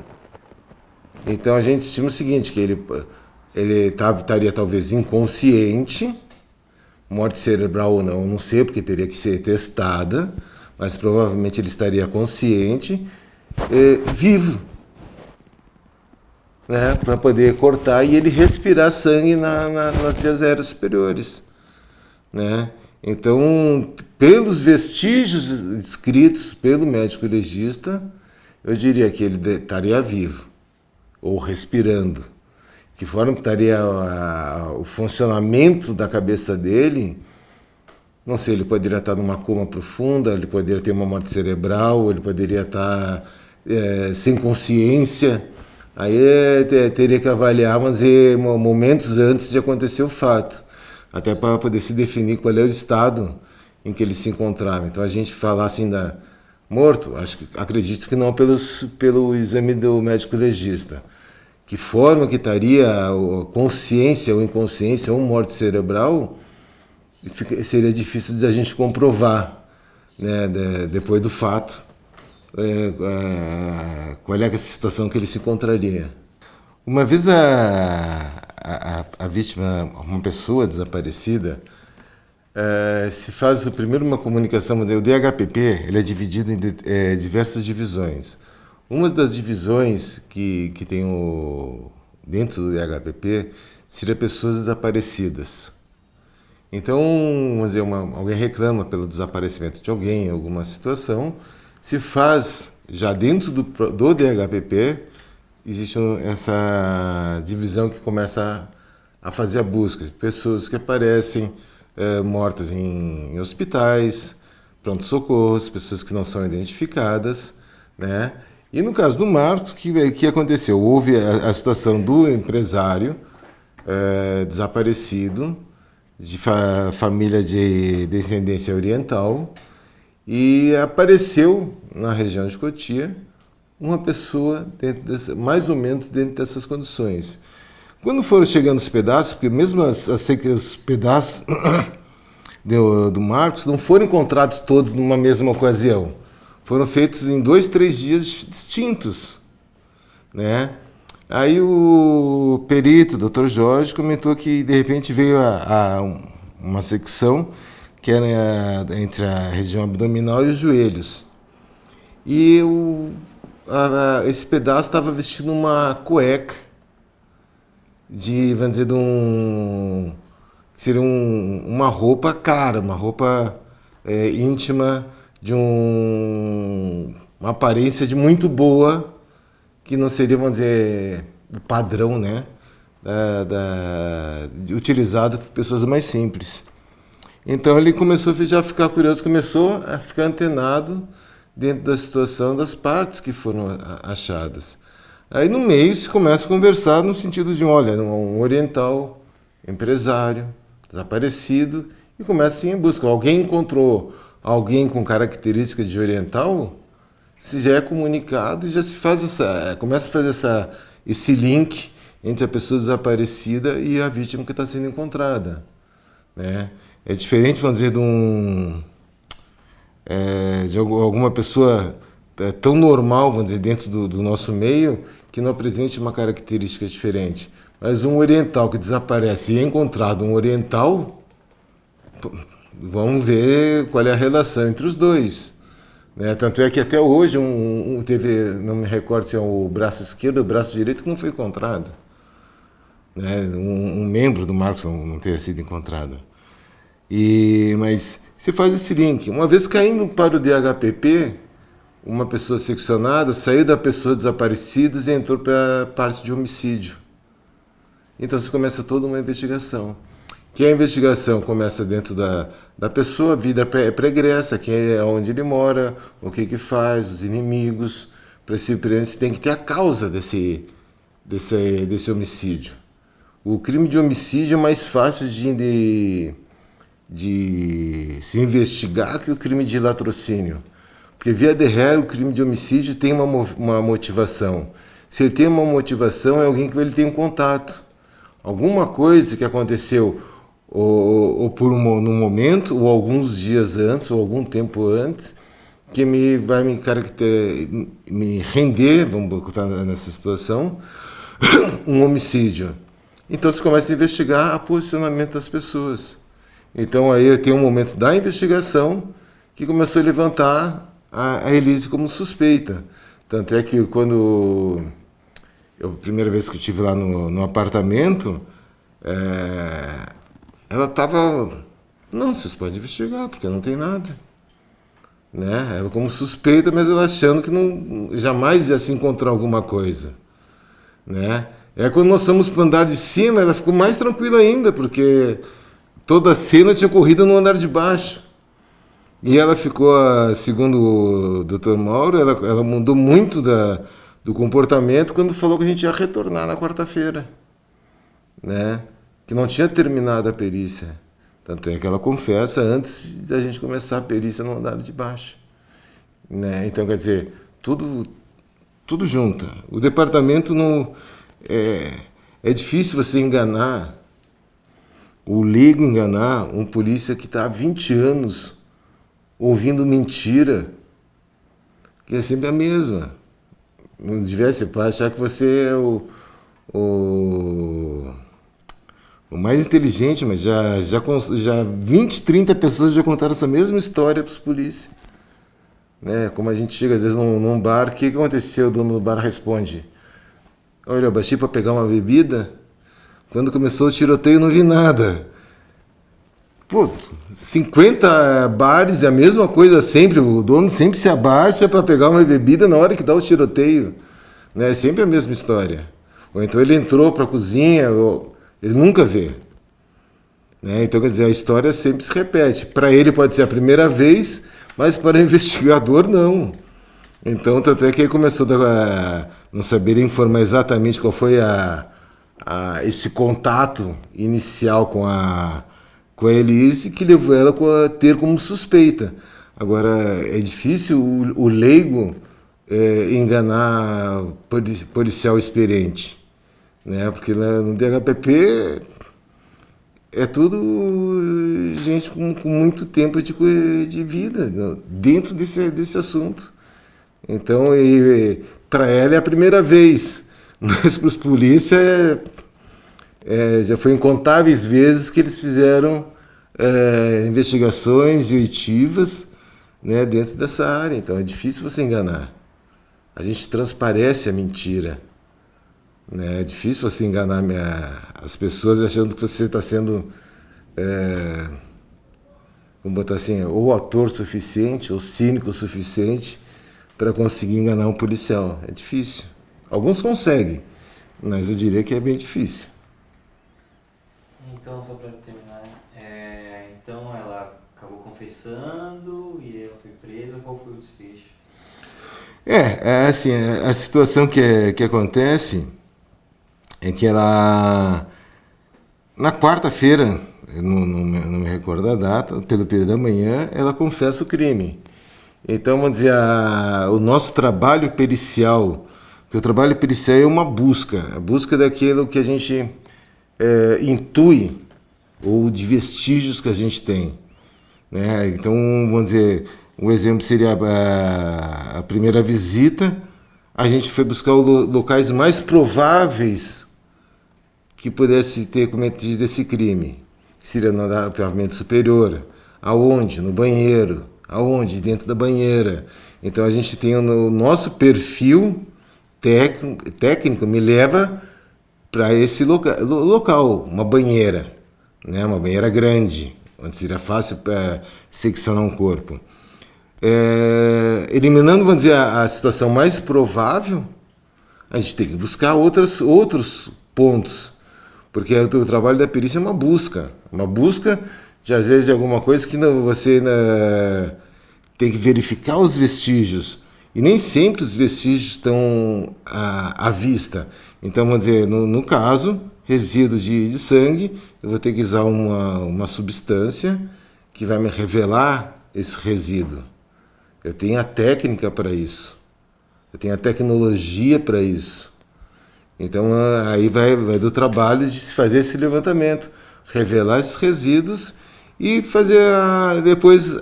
então a gente estima o seguinte, que ele estaria talvez inconsciente, morte cerebral ou não sei, porque teria que ser testada, mas provavelmente ele estaria consciente, vivo, né, para poder cortar e ele respirar sangue nas vias aéreas superiores, né? Então, pelos vestígios escritos pelo médico legista, eu diria que ele estaria vivo ou respirando. Que forma que estaria o funcionamento da cabeça dele, não sei, ele poderia estar numa coma profunda, ele poderia ter uma morte cerebral, ele poderia estar sem consciência. Aí teria que avaliar, mas momentos antes de acontecer o fato, até para poder se definir qual é o estado em que ele se encontrava. Então a gente falar assim morto, acredito que não pelo exame do médico legista. Que forma que estaria a consciência ou inconsciência ou morte cerebral, seria difícil de a gente comprovar, né, depois do fato, qual é a situação que ele se encontraria. Uma vez a vítima, uma pessoa desaparecida, se faz primeiro uma comunicação, o DHPP ele é dividido em diversas divisões. Uma das divisões que tem dentro do DHPP seria pessoas desaparecidas. Então, vamos dizer, alguém reclama pelo desaparecimento de alguém em alguma situação, se faz, já dentro do DHPP, existe essa divisão que começa a fazer a busca. Pessoas que aparecem mortas em hospitais, pronto-socorros, pessoas que não são identificadas, né? E no caso do Marcos, o que aconteceu? Houve a situação do empresário desaparecido, de família de descendência oriental, e apareceu na região de Cotia uma pessoa mais ou menos dentro dessas condições. Quando foram chegando os pedaços, porque mesmo os pedaços do Marcos não foram encontrados todos numa mesma ocasião, foram feitos em 2, 3 dias distintos, né? Aí o perito, o Dr. Jorge, comentou que de repente veio uma secção que era entre a região abdominal e os joelhos. E esse pedaço estava vestindo uma cueca vamos dizer, seria uma roupa cara, uma roupa íntima, de uma aparência de muito boa, que não seria, vamos dizer, o padrão, né, utilizado por pessoas mais simples. Então ele começou já a ficar curioso, começou a ficar antenado dentro da situação das partes que foram achadas. Aí no meio se começa a conversar no sentido de, olha, um oriental, empresário, desaparecido, e começa assim em busca. Alguém encontrou alguém com características de oriental, se já é comunicado e já se faz começa a fazer esse link entre a pessoa desaparecida e a vítima que está sendo encontrada, né? É diferente, vamos dizer, de alguma pessoa tão normal, vamos dizer, dentro do nosso meio, que não apresente uma característica diferente. Mas um oriental que desaparece e é encontrado um oriental, vamos ver qual é a relação entre os dois, né? Tanto é que até hoje teve, não me recordo se é o braço esquerdo ou o braço direito, que não foi encontrado, né? Um membro do Marcos não ter sido encontrado. Mas se faz esse link. Uma vez caindo para o DHPP, uma pessoa seccionada saiu da pessoa desaparecida e entrou para a parte de homicídio. Então se começa toda uma investigação. Que a investigação começa dentro da pessoa, a vida pregressa, quem é, onde ele mora, o que faz, os inimigos. Para esse tem que ter a causa desse homicídio. O crime de homicídio é mais fácil de se investigar que o crime de latrocínio. Porque, via de regra, o crime de homicídio tem uma motivação. Se ele tem uma motivação, é alguém que ele tem um contato. Alguma coisa que aconteceu ou num momento, ou alguns dias antes, ou algum tempo antes, que vai me render, vamos botar nessa situação, um homicídio. Então, se começa a investigar o posicionamento das pessoas. Então, aí tem um momento da investigação que começou a levantar a Elise como suspeita. Tanto é que quando a primeira vez que eu estive lá no apartamento, ela estava... Não, vocês podem investigar, porque não tem nada. Né? Ela como suspeita, mas ela achando que jamais ia se encontrar alguma coisa. Né? Quando nós fomos para o andar de cima, ela ficou mais tranquila ainda, porque toda a cena tinha ocorrido no andar de baixo. E ela ficou, segundo o Dr. Mauro, ela mudou muito do comportamento quando falou que a gente ia retornar na quarta-feira, né? Que não tinha terminado a perícia. Tanto é que ela confessa antes da gente começar a perícia no andar de baixo, né? Então, quer dizer, tudo junto. O departamento não... É difícil você enganar, o leigo enganar um polícia que está há 20 anos ouvindo mentira, que é sempre a mesma. Não você pode achar que você é o mais inteligente, mas já 20, 30 pessoas já contaram essa mesma história para os polícias. Né? Como a gente chega às vezes num bar, o que aconteceu? O dono do bar responde: olha, eu baixei para pegar uma bebida, quando começou o tiroteio não vi nada. Pô, 50 bares é a mesma coisa sempre, o dono sempre se abaixa para pegar uma bebida na hora que dá o tiroteio, né? É sempre a mesma história. Ou então ele entrou para a cozinha, ele nunca vê. Né? Então, quer dizer, a história sempre se repete. Para ele pode ser a primeira vez, mas para o investigador não. Então, tanto é que ele começou a não saber informar exatamente qual foi esse contato inicial com a Elise, que levou ela a ter como suspeita. Agora, é difícil o leigo enganar policial experiente, né? Porque no DHPP é tudo gente com muito tempo de vida dentro desse assunto. Então, para ela é a primeira vez, mas para os polícias já foi incontáveis vezes que eles fizeram investigações intuitivas, né, dentro dessa área. Então é difícil você enganar. A gente transparece a mentira. Né? É difícil você enganar as pessoas achando que você está sendo, vamos botar assim, ou ator suficiente, ou cínico o suficiente para conseguir enganar um policial. É difícil. Alguns conseguem, mas eu diria que é bem difícil. Então, só para terminar, então ela acabou confessando e ela foi presa. Qual foi o desfecho? Assim, a situação que acontece é que ela, na quarta-feira, eu não me recordo da data, pelo período da manhã, ela confessa o crime. Então, vamos dizer, o nosso trabalho pericial, que o trabalho pericial é uma busca, a busca daquilo que a gente intui, ou de vestígios que a gente tem. Né? Então, vamos dizer, um exemplo seria a primeira visita, a gente foi buscar os locais mais prováveis que pudesse ter cometido esse crime. Seria no pavimento superior, aonde? No banheiro, aonde? Dentro da banheira. Então a gente tem o nosso perfil técnico me leva para esse local, uma banheira, né? Uma banheira grande, onde seria fácil seccionar um corpo. Eliminando, vamos dizer, a situação mais provável, a gente tem que buscar outros pontos, porque o trabalho da perícia é uma busca de, às vezes, de alguma coisa que você tem que verificar os vestígios, e nem sempre os vestígios estão à vista. Então, vamos dizer, no caso, resíduo de sangue, eu vou ter que usar uma substância que vai me revelar esse resíduo. Eu tenho a técnica para isso. Eu tenho a tecnologia para isso. Então, aí vai do trabalho de se fazer esse levantamento, revelar esses resíduos e fazer depois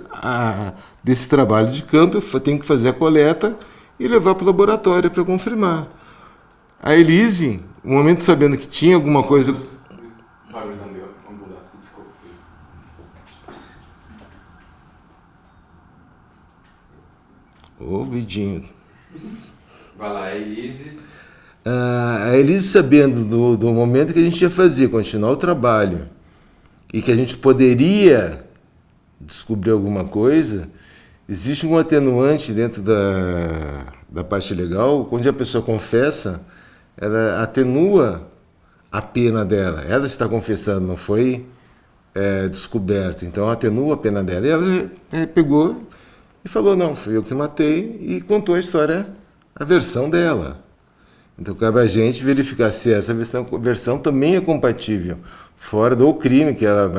desse trabalho de campo, eu tenho que fazer a coleta e levar para o laboratório para confirmar. A Elise, no momento sabendo que tinha alguma coisa... Barulho da minha ambulância, desculpa. Ô, vidinho. Vai lá, Elise. A Elise, sabendo do momento que a gente ia fazer, continuar o trabalho, e que a gente poderia descobrir alguma coisa, existe um atenuante dentro da parte legal, onde a pessoa confessa, ela atenua a pena dela. Ela está confessando, não foi descoberto. Então, atenua a pena dela. E ela pegou e falou, não, fui eu que matei, e contou a história, a versão dela. Então, cabe a gente verificar se essa versão também é compatível, fora do crime, que ela,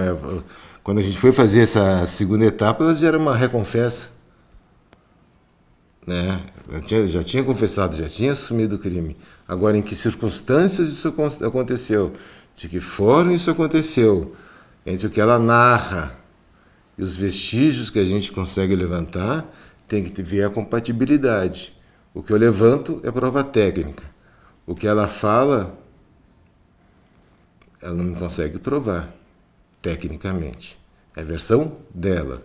quando a gente foi fazer essa segunda etapa, ela já era uma reconfessa. Né? Já tinha confessado, já tinha assumido o crime. Agora, em que circunstâncias isso aconteceu? De que forma isso aconteceu? Entre o que ela narra e os vestígios que a gente consegue levantar, tem que ver a compatibilidade. O que eu levanto é prova técnica. O que ela fala, ela não consegue provar, tecnicamente. É a versão dela.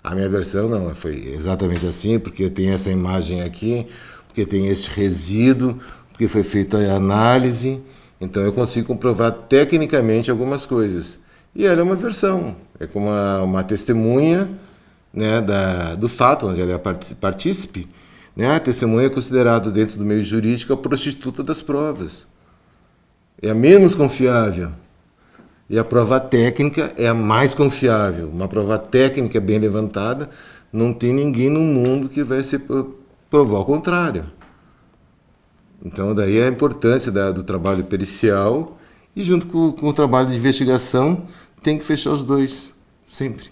A minha versão não, foi exatamente assim, porque tem essa imagem aqui, porque tem este resíduo, porque foi feita a análise, então eu consigo comprovar tecnicamente algumas coisas. e ela é uma versão, é como uma testemunha, né, do fato, onde ela é partícipe, né? A testemunha é considerada dentro do meio jurídico a prostituta das provas. É a menos confiável. E a prova técnica é a mais confiável. Uma prova técnica bem levantada, não tem ninguém no mundo que vai se provar o contrário. Então, daí a importância do trabalho pericial e junto com o trabalho de investigação, tem que fechar os dois, sempre.